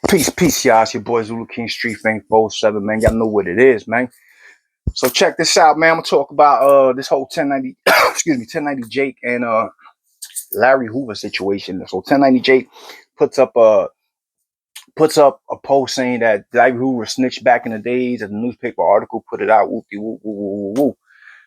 Peace, y'all. It's your boy Zulu King Street Fame 47, man. Y'all know what it is, man. So check this out, man. I'm gonna talk about this whole 1090 excuse me, 1090 Jake and Larry Hoover situation. So 1090 Jake puts up a post saying that Larry Hoover snitched back in the days, and the newspaper article put it out. Whoopie whoop whoop whoop whoop.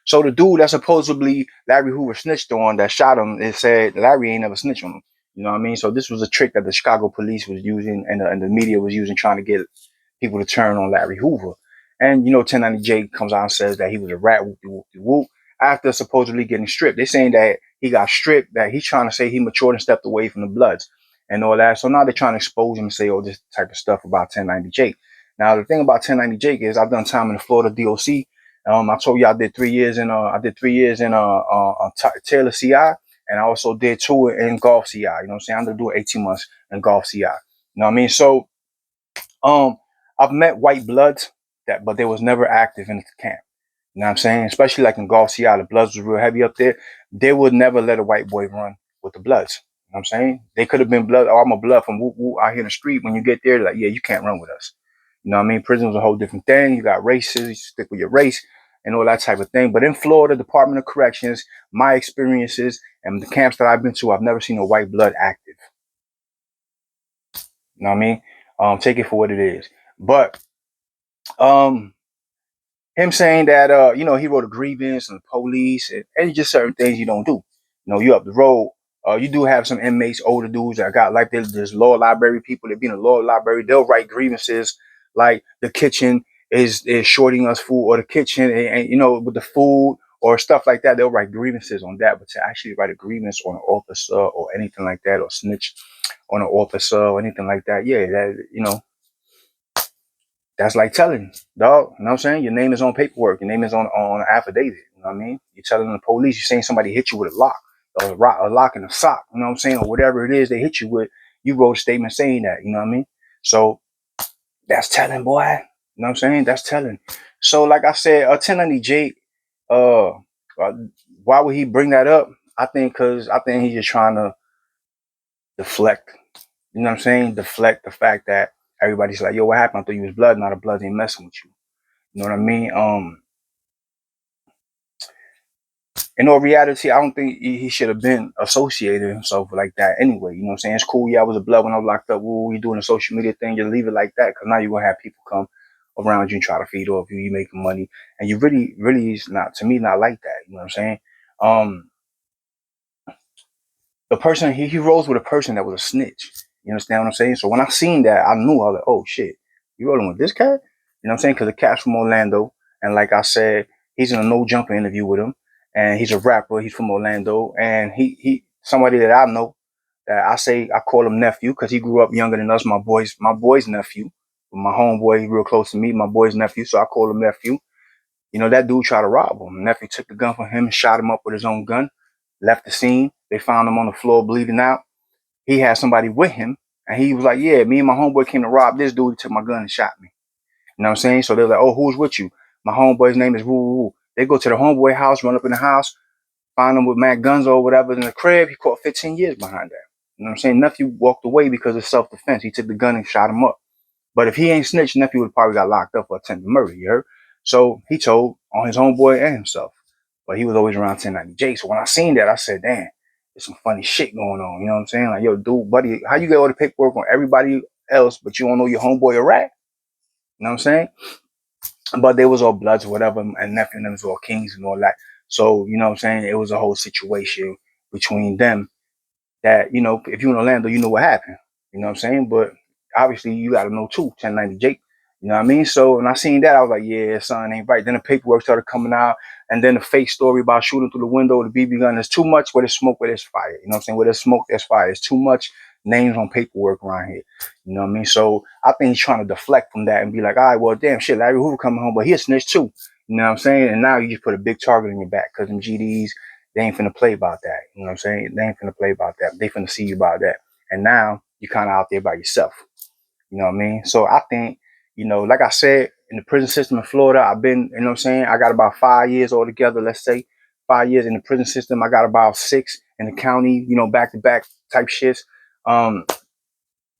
So the dude that supposedly Larry Hoover snitched on, that shot him, it said Larry ain't never snitched on him. You know what I mean? So this was a trick that the Chicago police was using, and the media was using, trying to get people to turn on Larry Hoover. And 1090 Jake comes out and says that he was a rat, whoop whoop whoop, after supposedly getting stripped. They're saying that he got stripped, that he's trying to say he matured and stepped away from the Bloods and all that. So now they're trying to expose him and say all this type of stuff about 1090 Jake. Now the thing about 1090 Jake is I've done time in the Florida DOC. I told you I did 3 years in Taylor CI, and I also did 2 in Gulf CI. You know what I'm saying? I'm gonna do 18 months in Gulf CI. You know what I mean? So I've met white bloods but they was never active in the camp. You know what I'm saying? Especially like in Gulf CI, the Bloods was real heavy up there. They would never let a white boy run with the Bloods. You know what I'm saying? They could have been blood. Oh, I'm a blood from woo woo out here in the street. When you get there, like, yeah, you can't run with us. You know what I mean? Prison was a whole different thing. You got races, you stick with your race and all that type of thing. But in Florida, Department of Corrections, my experiences and the camps that I've been to, I've never seen a white blood active. You know what I mean? Take it for what it is. But um him saying that he wrote a grievance on the police, and just certain things you don't do. You up the road. You do have some inmates, older dudes that got like there's law library people that be in the law library. They'll write grievances like the kitchen is shorting us food, or the kitchen and with the food or stuff like that. They'll write grievances on that, but to actually write a grievance on an officer or anything like that, or snitch on an officer or anything like that, yeah, that's like telling, dog. You know what I'm saying? Your name is on paperwork. Your name is on an affidavit. You know what I mean? You're telling the police, you're saying somebody hit you with a lock, or a lock in a sock. You know what I'm saying? Or whatever it is they hit you with. You wrote a statement saying that. You know what I mean? So that's telling, boy. You know what I'm saying? That's telling. So like I said, 1090 Jake, uh, uh, why would he bring that up? I think he's just trying to deflect. You know what I'm saying? Deflect the fact that everybody's like, yo, what happened? I thought you was blood. Not a blood ain't messing with you. You know what I mean? In all reality, I don't think he should have been associated himself like that anyway. You know what I'm saying? It's cool. Yeah, I was a blood when I was locked up. Woo, you doing a social media thing, you leave it like that. Because now you're going to have people come around you and try to feed off you. You making money. And you really is not, to me, not like that. You know what I'm saying? Um, the person, he rose with a person that was a snitch. You understand what I'm saying? So when I seen that, I knew, I was like, oh shit, you rolling with this cat? You know what I'm saying? Because the cat's from Orlando. And like I said, he's in a no jumper interview with him. And he's a rapper. He's from Orlando. And he somebody that I know, that I call him nephew, because he grew up younger than us. My boy's nephew. My homeboy, he's real close to me, my boy's nephew. So I call him nephew. That dude tried to rob him. Nephew took the gun from him and shot him up with his own gun, left the scene. They found him on the floor bleeding out. He had somebody with him, and he was like, yeah, me and my homeboy came to rob this dude. He took my gun and shot me. You know what I'm saying? So they're like, oh, who's with you? My homeboy's name is Woo Woo Woo. They go to the homeboy house, run up in the house, find him with mad guns or whatever in the crib. He caught 15 years behind that. You know what I'm saying? Nephew walked away because of self-defense. He took the gun and shot him up. But if he ain't snitched, Nephew would have probably got locked up for attempted murder, you heard? So he told on his homeboy and himself. But he was always around 1090 Jake. So when I seen that, I said, damn, there's some funny shit going on. You know what I'm saying? Like, yo, dude, buddy, how you get all the paperwork on everybody else, but you don't know your homeboy a rat? You know what I'm saying? But they was all bloods or whatever, and Nephew and them was all kings and all that. So, you know what I'm saying? It was a whole situation between them that, if you in Orlando, you know what happened. You know what I'm saying? But obviously you gotta know too, 1090 Jake. You know what I mean? So when I seen that, I was like, yeah, son ain't right. Then the paperwork started coming out, and then the fake story about shooting through the window, the BB gun. There's too much. Where there's smoke, where there's fire. You know what I'm saying? Where there's smoke, there's fire. There's too much names on paperwork around here. You know what I mean? So I think he's trying to deflect from that and be like, all right, well, damn shit, Larry Hoover coming home, but he a snitch too. You know what I'm saying? And now you just put a big target on your back, because them GDs, they ain't finna play about that. You know what I'm saying? They ain't finna play about that. They finna see you about that. And now you kind of out there by yourself. You know what I mean? So I think, like I said, in the prison system in Florida, I've been, you know what I'm saying? I got about 5 years altogether, let's say. 5 years in the prison system. I got about 6 in the county, back to back type shits. Um,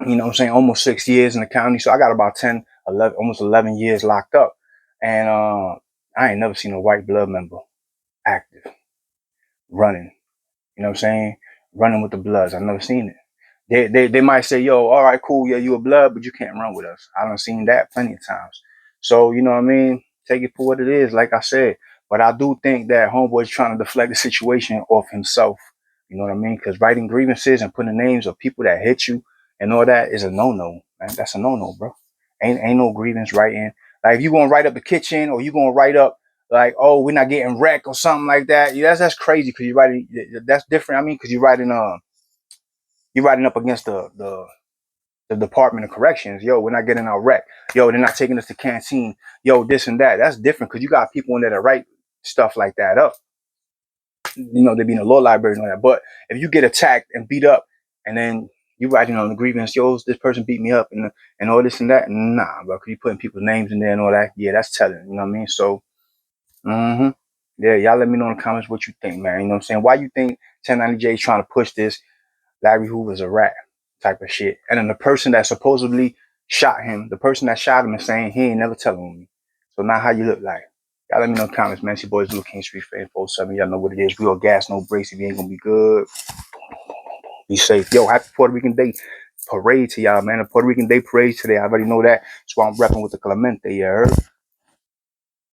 You know what I'm saying? Almost 6 years in the county. So I got about 10, 11, almost 11 years locked up. And I ain't never seen a white blood member active, running. You know what I'm saying? Running with the Bloods. I've never seen it. They might say, yo, all right, cool, yeah, you a Blood, but you can't run with us. I done seen that plenty of times. So, you know what I mean? Take it for what it is, like I said. But I do think that homeboy's trying to deflect the situation off himself. You know what I mean? Because writing grievances and putting names of people that hit you and all that is a no-no, man. That's a no-no, bro. Ain't no grievance writing. Like if you gonna write up the kitchen or you gonna write up like, oh, we're not getting wrecked or something like that. Yeah, that's crazy because you're writing. That's different. I mean, because you're writing up against the Department of Corrections. Yo, we're not getting our wreck. Yo, they're not taking us to canteen. Yo, this and that. That's different because you got people in there that write stuff like that up. You know, they be in the law library and all that. But if you get attacked and beat up, and then you writing on the grievance, yo, this person beat me up and all this and that. Nah, bro, because you putting people's names in there and all that. Yeah, that's telling. You know what I mean? So, yeah, y'all let me know in the comments what you think, man. You know what I'm saying? Why you think 1090J is trying to push this Larry Hoover's a rat type of shit? And then the person that supposedly shot him, the person that shot him is saying he ain't never telling on me. So now how you look like? Y'all let me know in the comments, man. It's your boys, Little King Street Fan 47. Y'all know what it is. Real gas, no brakes. If you ain't gonna be good, be safe. Yo, happy Puerto Rican Day parade to y'all, man. The Puerto Rican Day parade today. I already know that. So I'm repping with the Clemente, you heard?